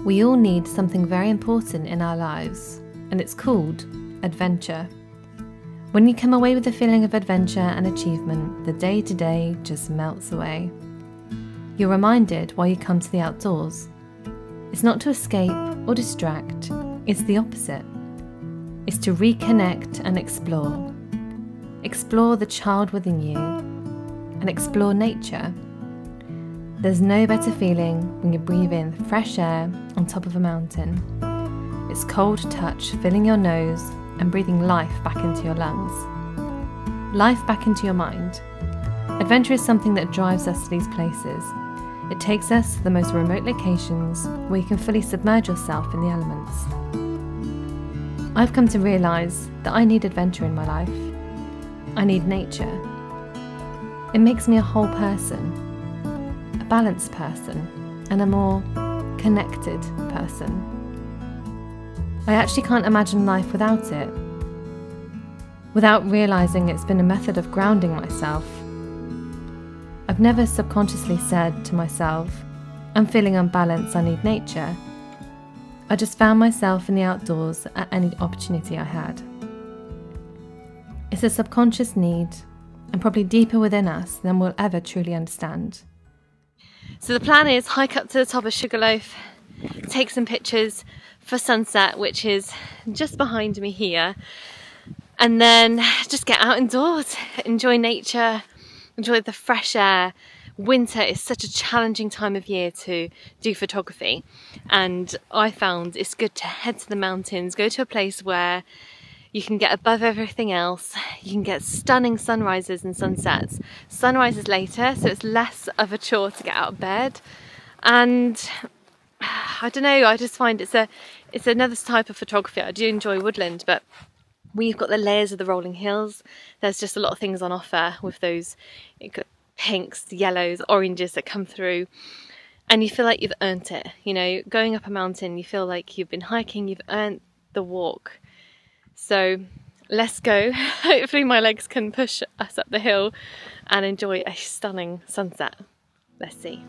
We all need something very important in our lives, and it's called adventure. When you come away with a feeling of adventure and achievement, the day-to-day just melts away. You're reminded why you come to the outdoors. It's not to escape or distract, it's the opposite. It's to reconnect and explore. Explore the child within you and explore nature. There's no better feeling when you breathe in fresh air on top of a mountain. It's cold touch filling your nose and breathing life back into your lungs. Life back into your mind. Adventure is something that drives us to these places. It takes us to the most remote locations where you can fully submerge yourself in the elements. I've come to realise that I need adventure in my life. I need nature. It makes me a whole person. Balanced person and a more connected person. I actually can't imagine life without it, without realising it's been a method of grounding myself. I've never subconsciously said to myself, I'm feeling unbalanced, I need nature. I just found myself in the outdoors at any opportunity I had. It's a subconscious need and probably deeper within us than we'll ever truly understand. So the plan is hike up to the top of Sugar Loaf, take some pictures for sunset, which is just behind me here, and then just get out indoors, enjoy nature, enjoy the fresh air. Winter is such a challenging time of year to do photography, and I found it's good to head to the mountains, go to a place where you can get above everything else. You can get stunning sunrises and sunsets. Sunrises later, so it's less of a chore to get out of bed. And I don't know, I just find it's another type of photography. I do enjoy woodland, but we've got the layers of the rolling hills. There's just a lot of things on offer with those pinks, yellows, oranges that come through. And you feel like you've earned it. You know, going up a mountain, you feel like you've been hiking, you've earned the walk. So let's go. Hopefully my legs can push us up the hill and enjoy a stunning sunset. Let's see.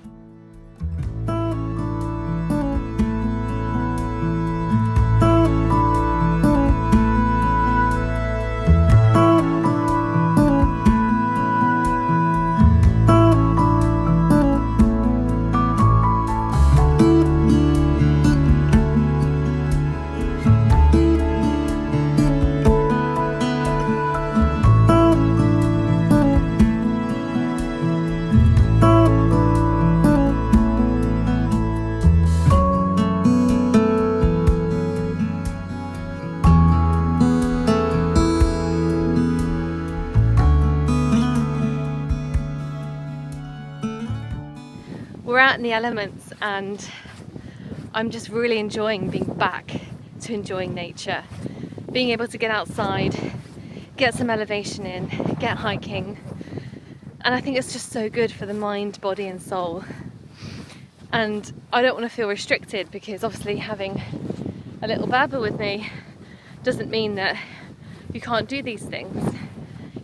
We're out in the elements and I'm just really enjoying being back to enjoying nature. Being able to get outside, get some elevation in, get hiking. And I think it's just so good for the mind, body and soul. And I don't want to feel restricted because obviously having a little Berber with me doesn't mean that you can't do these things.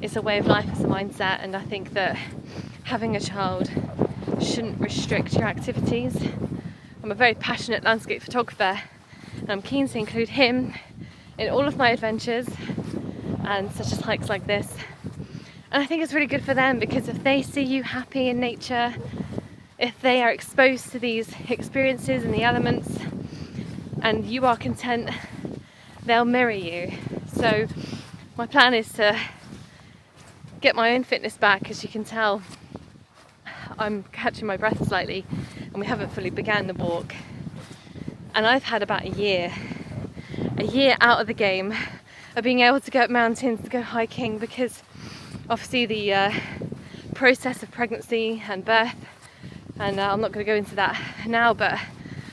It's a way of life, it's a mindset, and I think that having a child shouldn't restrict your activities. I'm a very passionate landscape photographer and I'm keen to include him in all of my adventures, and such as hikes like this. And I think it's really good for them because if they see you happy in nature, if they are exposed to these experiences and the elements and you are content, they'll mirror you. So my plan is to get my own fitness back. As you can tell, I'm catching my breath slightly and we haven't fully began the walk. And I've had about a year out of the game of being able to go up mountains, to go hiking, because obviously the process of pregnancy and birth, and I'm not going to go into that now, but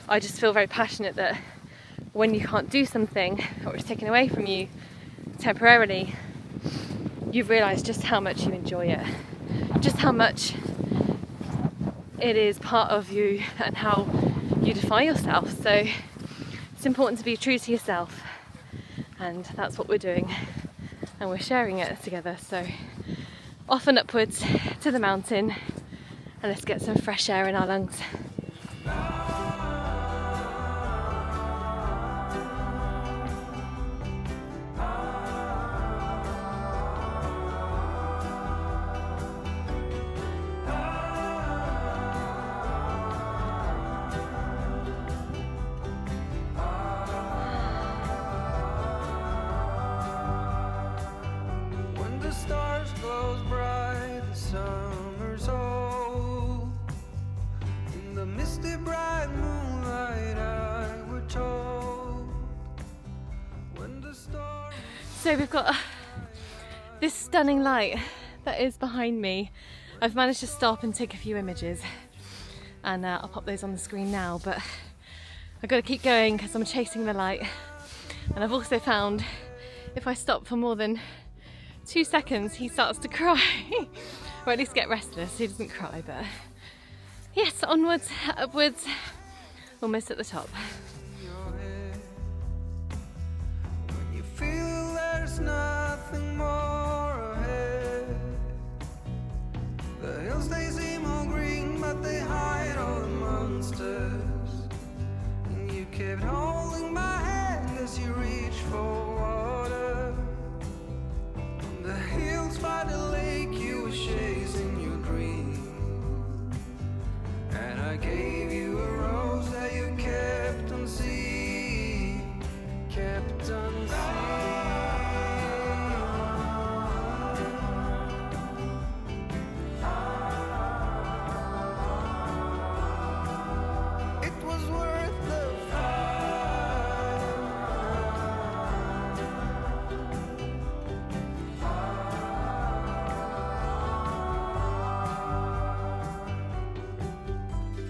I just feel very passionate that when you can't do something or it's taken away from you temporarily, you realise just how much you enjoy it, just how much it is part of you and how you define yourself. So it's important to be true to yourself, and that's what we're doing, and we're sharing it together. So off and upwards to the mountain, and let's get some fresh air in our lungs. So we've got this stunning light that is behind me. I've managed to stop and take a few images, and I'll pop those on the screen now, but I've got to keep going because I'm chasing the light. And I've also found if I stop for more than 2 seconds, he starts to cry, or at least get restless. He doesn't cry, but yes, onwards, upwards, almost at the top. When you feel there's nothing more ahead, the hills they seem all green, but they hide all the monsters. And you kept holding my hand as you reach for water. On the hills by the lake, you were chasing your dream, and I gave you a rose that you kept on seeing, kept on seeing. It was worth the fight.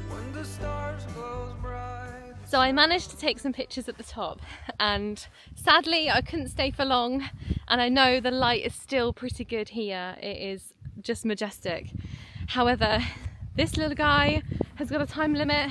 When the stars glow bright. So I managed to take some pictures at the top, and sadly I couldn't stay for long, and I know the light is still pretty good here. It is just majestic. However, this little guy has got a time limit.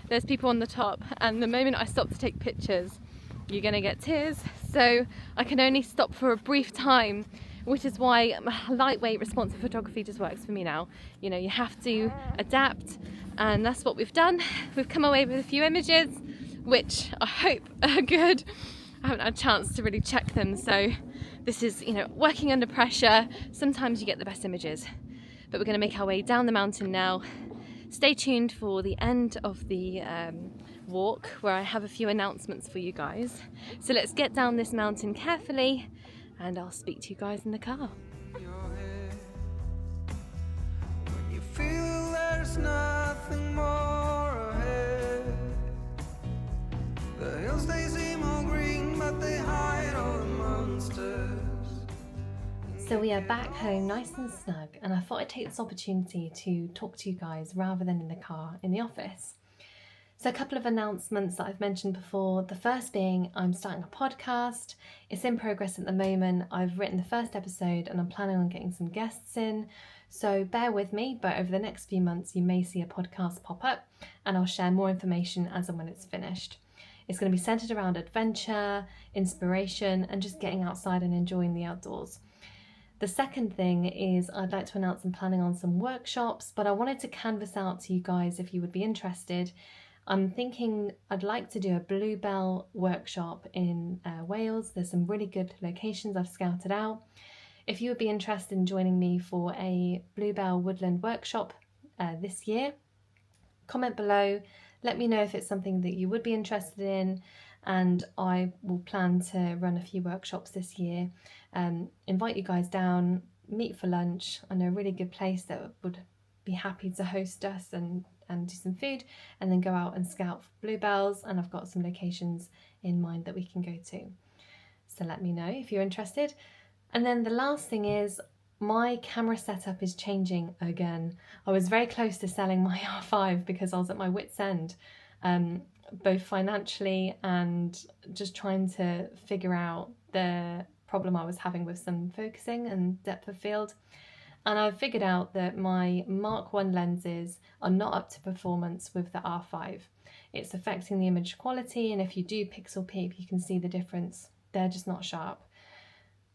There's people on the top, and the moment I stop to take pictures, you're gonna get tears. So I can only stop for a brief time, which is why lightweight responsive photography just works for me now. You know, you have to adapt, and that's what we've done. We've come away with a few images, which I hope are good. I haven't had a chance to really check them, so this is, you know, working under pressure. Sometimes you get the best images, but we're going to make our way down the mountain now. Stay tuned for the end of the walk, where I have a few announcements for you guys. So let's get down this mountain carefully, and I'll speak to you guys in the car. Your head. When you feel there's nothing more ahead, the hills they seem all green, but they hide all the monsters. So we are back home nice and snug, and I thought I'd take this opportunity to talk to you guys rather than in the car in the office. So a couple of announcements that I've mentioned before. The first being I'm starting a podcast. It's in progress at the moment. I've written the first episode and I'm planning on getting some guests in. So bear with me, but over the next few months you may see a podcast pop up, and I'll share more information as and when it's finished. It's going to be centered around adventure, inspiration, and just getting outside and enjoying the outdoors. The second thing is I'd like to announce I'm planning on some workshops, but I wanted to canvass out to you guys if you would be interested. I'm thinking I'd like to do a bluebell workshop in Wales. There's some really good locations I've scouted out. If you would be interested in joining me for a bluebell woodland workshop this year, comment below. Let me know if it's something that you would be interested in, and I will plan to run a few workshops this year. Invite you guys down, meet for lunch. I know a really good place that would be happy to host us and do some food, and then go out and scout for bluebells, and I've got some locations in mind that we can go to. So let me know if you're interested. And then the last thing is my camera setup is changing again. I was very close to selling my R5 because I was at my wit's end, both financially and just trying to figure out the problem I was having with some focusing and depth of field. And I've figured out that my Mark 1 lenses are not up to performance with the R5. It's affecting the image quality, and if you do pixel peep, you can see the difference. They're just not sharp.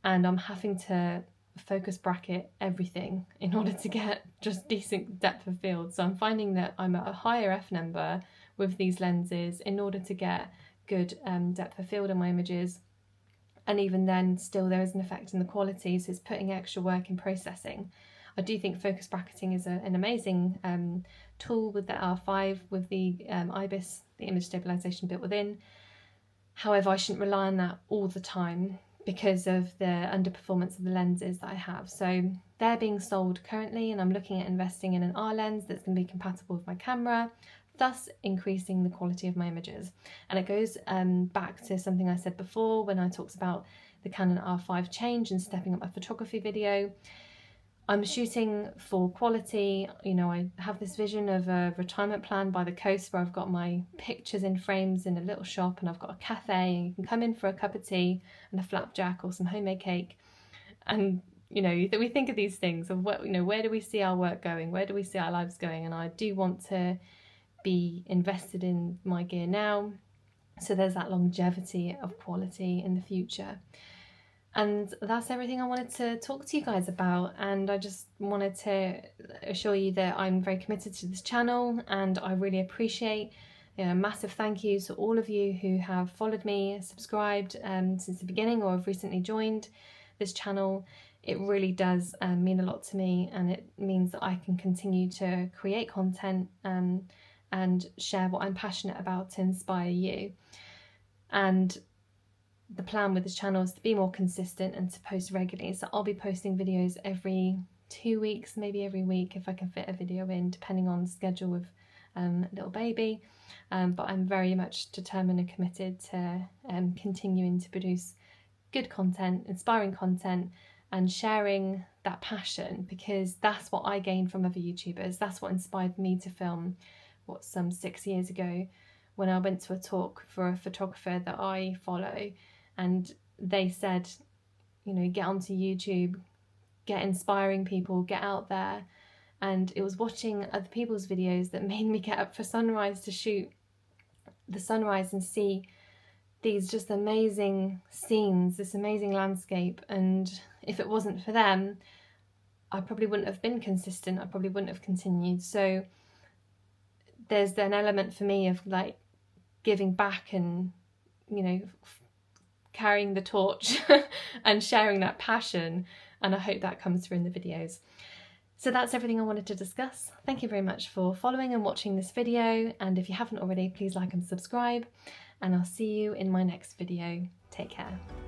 And I'm having to focus bracket everything in order to get just decent depth of field. So I'm finding that I'm at a higher F number with these lenses in order to get good depth of field in my images. And even then, still there is an effect in the quality, so it's putting extra work in processing. I do think focus bracketing is an amazing tool with the R5, with the IBIS, the image stabilization built within. However, I shouldn't rely on that all the time because of the underperformance of the lenses that I have. So they're being sold currently, and I'm looking at investing in an R lens that's going to be compatible with my camera, thus increasing the quality of my images. And it goes back to something I said before when I talked about the Canon R5 change and stepping up my photography video. I'm shooting for quality. You know, I have this vision of a retirement plan by the coast where I've got my pictures in frames in a little shop, and I've got a cafe, and you can come in for a cup of tea and a flapjack or some homemade cake. And you know, we think of these things of what, you know, where do we see our work going? Where do we see our lives going? And I do want to be invested in my gear now, so there's that longevity of quality in the future. And that's everything I wanted to talk to you guys about, and I just wanted to assure you that I'm very committed to this channel, and I really appreciate, you know, a massive thank you to all of you who have followed me, subscribed since the beginning, or have recently joined this channel. It really does mean a lot to me, and it means that I can continue to create content and share what I'm passionate about to inspire you. And the plan with this channel is to be more consistent and to post regularly. So I'll be posting videos every 2 weeks, maybe every week if I can fit a video in, depending on the schedule with little baby. But I'm very much determined and committed to continuing to produce good content, inspiring content, and sharing that passion, because that's what I gained from other YouTubers. That's what inspired me to film, some 6 years ago, when I went to a talk for a photographer that I follow, and they said, you know, get onto YouTube, get inspiring people, get out there. And it was watching other people's videos that made me get up for sunrise to shoot the sunrise and see these just amazing scenes, this amazing landscape. And if it wasn't for them, I probably wouldn't have been consistent. I probably wouldn't have continued. So there's an element for me of like giving back and, you know, carrying the torch and sharing that passion. And I hope that comes through in the videos. So that's everything I wanted to discuss. Thank you very much for following and watching this video. And if you haven't already, please like and subscribe. And I'll see you in my next video. Take care.